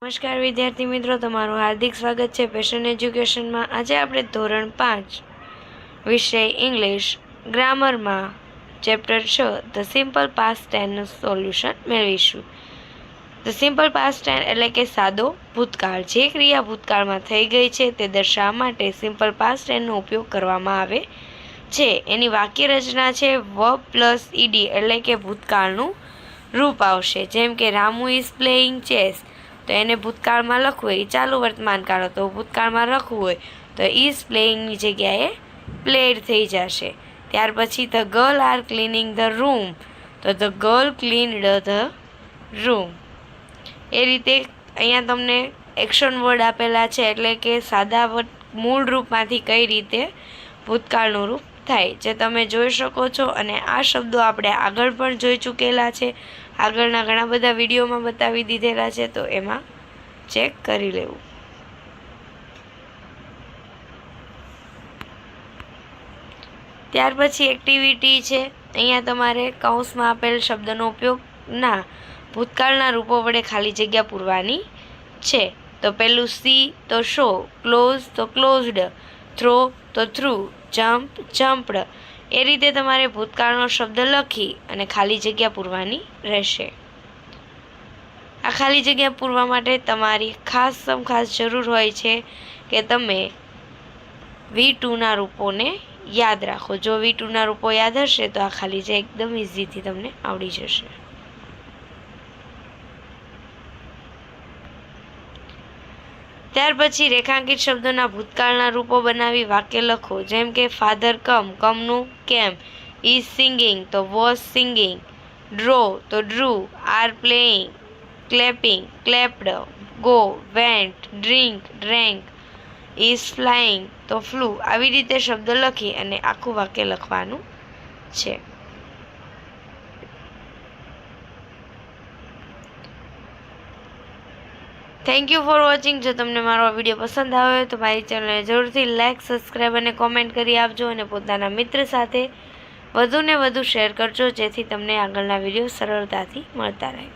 નમસ્કાર વિદ્યાર્થી મિત્રો, તમારું હાર્દિક સ્વાગત છે પેશન એજ્યુકેશનમાં। આજે આપણે ધોરણ 5 વિષય ઇંગ્લિશ ગ્રામરમાં ચેપ્ટર 6 ધ સિમ્પલ પાસ્ટ ટેન્સનું સોલ્યુશન મેળવીશું। ધ સિમ્પલ પાસ્ટ ટેન્સ એટલે કે સાદો ભૂતકાળ। જે ક્રિયા ભૂતકાળમાં થઈ ગઈ છે તે દર્શાવવા માટે સિમ્પલ પાસ્ટ ટેન્સનો ઉપયોગ કરવામાં આવે છે। એની વાક્ય રચના છે વર્બ પ્લસ ઈડી એટલે કે ભૂતકાળનું રૂપ આવશે। જેમ કે રામુ ઇઝ પ્લેઇંગ ચેસ, તો એને ભૂતકાળમાં લખવું હોય, ચાલુ વર્તમાન કાળ તો ભૂતકાળમાં લખવું હોય તો ઇઝ પ્લેઇંગની જગ્યાએ પ્લેડ થઈ જશે। ત્યાર પછી the girl are cleaning the room, તો the girl cleaned the room. એ રીતે અહીંયા તમને એક્શન વર્ડ આપેલા છે, એટલે કે સાદા મૂળ રૂપમાંથી કઈ રીતે ભૂતકાળનું રૂપ થાય, જે તમે જોઈ શકો છો। અને આ શબ્દો આપણે આગળ પણ જોઈ ચૂકેલા છે, આગળના ઘણા બધા વિડીયોમાં બતાવી દીધેલા છે, તો એમાં ચેક કરી લેવું। ત્યાર પછી એક્ટિવિટી છે, અહીંયા તમારે કૌંસમાં આપેલ શબ્દનો ઉપયોગ ભૂતકાળના રૂપો વડે ખાલી જગ્યા પૂરવાની છે। તો પેલું સી તો શો, ક્લોઝ તો ક્લોઝડ, થ્રો તો થ્રુ, જમ્પ જમ્પડ। એ રીતે તમારે ભૂતકાળનો શબ્દ લખી અને ખાલી જગ્યા પૂરવાની રહેશે। આ ખાલી જગ્યા પૂરવા માટે તમારી ખાસ જરૂર હોય છે કે તમે V2ના રૂપોને યાદ રાખો। જો V2ના રૂપો યાદ હશે તો આ ખાલી જગ્યા એકદમ ઇઝીથી તમને આવડી જશે। ત્યાર પછી રેખાંકિત શબ્દોના ભૂતકાળના રૂપો બનાવી વાક્ય લખો। જેમ કે ફાધર કમનું કેમ, ઇઝ સિંગિંગ તો વોઝ સિંગિંગ, ડ્રો તો drew, are playing clapping ક્લેપ્ડ, go vent, drink drank, is flying તો ફ્લુ। આવી રીતે શબ્દ લખી અને આખું વાક્ય લખવાનું છે। Thank you for watching. જો તમને મારો વિડીયો પસંદ આવ્યો તો મારી ચેનલને જરૂરથી લાઇક, સબસ્ક્રાઈબ અને કોમેન્ટ કરી આપજો, અને પોતાના મિત્ર સાથે વધુને વધુ શેર કરજો, જેથી તમને આગળના વિડીયો સરળતાથી મળતા રહે।